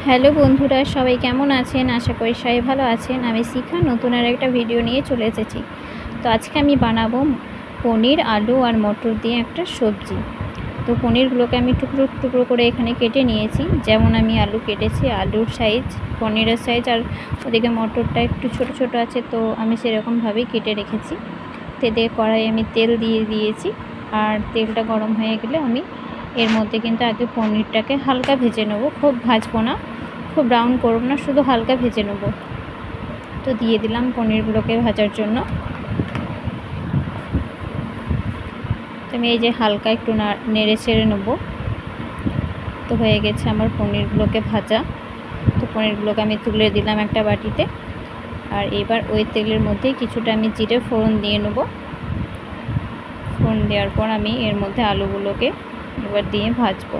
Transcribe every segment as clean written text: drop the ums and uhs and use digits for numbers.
Hello বন্ধুরা, সবাই কেমন আছেন? আশা করি সবাই ভালো আছেন। আমি শিখা নতুন আর একটা ভিডিও নিয়ে চলে এসেছি। তো আজকে আমি বানাবো পনির, আলু আর মটর দিয়ে একটা সবজি। তো পনিরগুলোকে আমি টুকরো টুকরো করে এখানে কেটে নিয়েছি। যেমন আমি আলু কেটেছি, আলুর সাইজ, পনিরের সাইজ, আর ওদিকে মটরটা একটু ছোট ছোট আছে, তো আমি সেরকমভাবেই কেটে রেখেছি। তেলে কড়াই আমি তেল দিয়ে দিয়েছি, আর তেলটা গরম হয়ে গেলে আমি এর মধ্যে কিন্তু আগে পনিরটাকে হালকা ভেজে নেব। খুব ভাজবো না, খুব ব্রাউন করব না, শুধু হালকা ভেজে নেব। তো দিয়ে দিলাম পনিরগুলোকে ভাজার জন্য। তো আমি এই যে হালকা একটু নেড়ে চেড়ে নেব। তো হয়ে গেছে আমার পনিরগুলোকে ভাজা। তো পনিরগুলোকে আমি তুলে দিলাম একটা বাটিতে। আর এবার ওই তেলের মধ্যে কিছুটা আমি জিরে ফোড়ন দিয়ে নেব। ফোড়ন দেওয়ার পর আমি এর মধ্যে আলুগুলোকে এবার দিয়ে ভাজবো।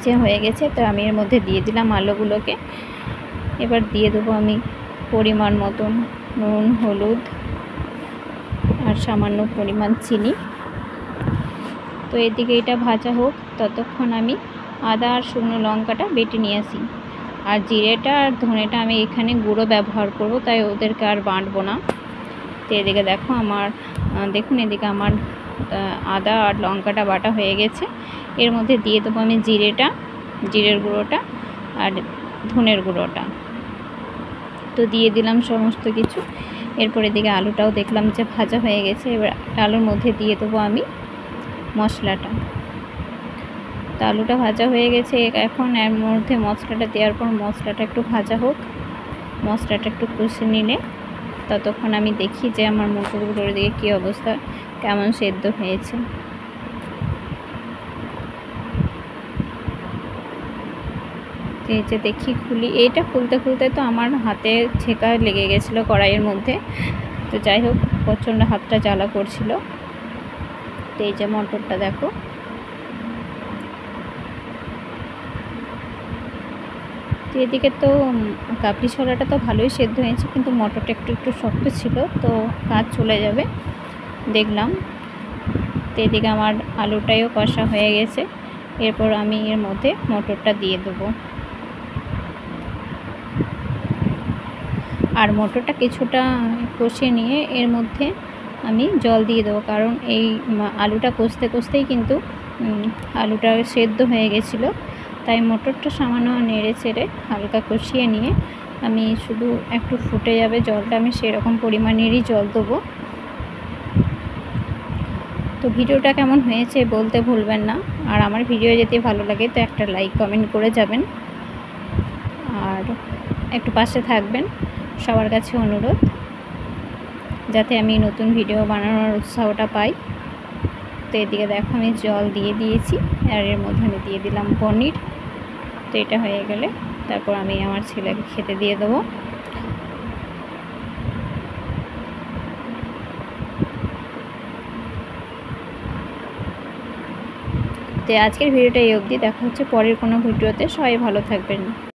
যে হয়ে গেছে, তো আমি এর মধ্যে দিয়ে দিলাম আলুগুলোকে। এবার দিয়ে দেবো আমি পরিমাণ মতন নুন, হলুদ আর সামান্য পরিমাণ চিনি। তো এদিকে এটা ভাজা হোক, ততক্ষণ আমি আদা আর শুকনো লঙ্কাটা বেটে নিয়ে আসি। আর জিরেটা আর ধনেটা আমি এখানে গুঁড়ো ব্যবহার করব, তাই ওদেরকে আর বাটবো না। তো এদিকে দেখুন এদিকে আমার আদা আর লঙ্কাটা বাটা হয়ে গেছে। এর মধ্যে দিয়ে দেবো আমি জিরের গুঁড়োটা আর ধনের গুঁড়োটা। তো দিয়ে দিলাম সমস্ত কিছু। এরপর এদিকে আলুটাও দেখলাম যে ভাজা হয়ে গেছে। এবার আলুর মধ্যে দিয়ে দেবো আমি মশলাটা। তো আলুটা ভাজা হয়ে গেছে। এখন এর মধ্যে মশলাটা দেওয়ার পর মশলাটা একটু ভাজা হোক। মশলাটা একটু কষে নিলে ততক্ষণ আমি দেখি যে আমার মটরগুলোর দিকে কী অবস্থা, কেমন সেদ্ধ হয়েছে। এই যে দেখি খুলি, এইটা খুলতে খুলতে তো আমার হাতে ছেঁকা লেগে গেছিলো কড়াইয়ের মধ্যে। তো যাই হোক, প্রচণ্ড হাতটা জ্বালা করছিল। তো এই যে মটরটা দেখো, তো এদিকে তো কাবলি ছোলাটা তো ভালোই সেদ্ধ হয়েছে, কিন্তু মটরটা একটু একটু শক্ত ছিল, তো কাজ চলে যাবে দেখলাম। তো এদিকে আমার আলুটাও কষা হয়ে গেছে। এরপর আমি এর মধ্যে মটরটা দিয়ে দেবো। আর মটরটা কিছুটা কষিয়ে নিয়ে এর মধ্যে আমি জল দিয়ে দেবো, কারণ এই আলুটা কষতে কষতেই কিন্তু আলুটা সেদ্ধ হয়ে গেছিলো। তাই মটরটা সামান্য নেড়ে চেড়ে হালকা কষিয়ে নিয়ে আমি শুধু একটু ফুটে যাবে জলটা, আমি সেরকম পরিমাণেরই জল দেবো। তো ভিডিওটা কেমন হয়েছে বলতে ভুলবেন না। আর আমার ভিডিও যদি ভালো লাগে তো একটা লাইক কমেন্ট করে যাবেন, আর একটু পাশে থাকবেন। সবার কাছে অনুরোধ, যাতে আমি নতুন ভিডিও বানানোর উৎসাহটা পাই। তো এদিকে দেখো আমি জল দিয়ে দিয়েছি, আর এর মধ্যে আমি দিয়ে দিলাম পনির। তো এটা হয়ে গেলে তারপর আমি আমার ছেলেকে খেতে দিয়ে দেবো। তো আজকের ভিডিওটা এই অবধি। দেখা হচ্ছে পরের কোনো ভিডিওতে। সবাই ভালো থাকবেন।